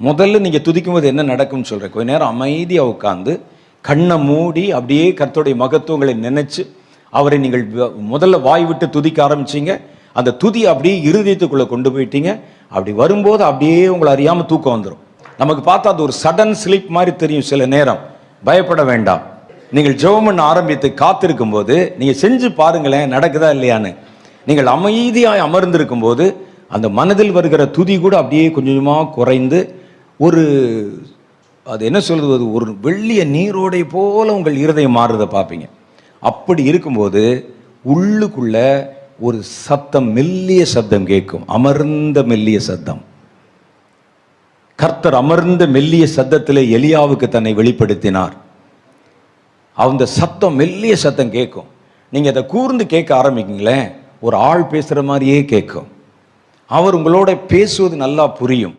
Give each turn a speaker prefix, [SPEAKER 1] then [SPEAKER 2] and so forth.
[SPEAKER 1] முதல்ல நீங்கள் துதிக்கும் போது என்ன நடக்கும்னு சொல்கிறேன். கொஞ்ச நேரம் அமைதியாக உட்காந்து கண்ணை மூடி அப்படியே கர்த்தருடைய மகத்துவங்களை நினைச்சு அவரை நீங்கள் முதல்ல வாய் விட்டு துதிக்க ஆரம்பிச்சிங்க. அந்த துதி அப்படியே இருதயத்துக்குள்ளே கொண்டு போயிட்டீங்க. அப்படி வரும்போது அப்படியே உங்களை அறியாமல் தூக்கம் வந்துடும். நமக்கு பார்த்தா அது ஒரு சடன் ஸ்லீப் மாதிரி தெரியும். சில நேரம் பயப்பட வேண்டாம். நீங்கள் ஜெபம் பண்ண ஆரம்பித்து காத்திருக்கும் போது நீங்கள் செஞ்சு பாருங்களேன், நடக்குதா இல்லையான்னு. நீங்கள் அமைதியாக அமர்ந்திருக்கும் போது அந்த மனதில் வருகிற துதி கூட அப்படியே கொஞ்சம் கொஞ்சமாக குறைந்து ஒரு அது என்ன சொல்வது, ஒரு வெள்ளிய நீரோடை போல உங்கள் இருதயம் மாறுறதை பார்ப்பீங்க. அப்படி இருக்கும்போது உள்ளுக்குள்ள ஒரு சத்தம், மெல்லிய சத்தம் கேட்கும். அமர்ந்த மெல்லிய சத்தம். கர்த்தர் அமர்ந்த மெல்லிய சத்தத்திலே எலியாவுக்கு தன்னை வெளிப்படுத்தினார். அந்த சத்தம், மெல்லிய சத்தம் கேட்கும். நீங்கள் அதை கூர்ந்து கேட்க ஆரம்பிக்கீங்களேன், ஒரு ஆள் பேசுகிற மாதிரியே கேட்கும். அவர் உங்களோட பேசுவது நல்லா புரியும்.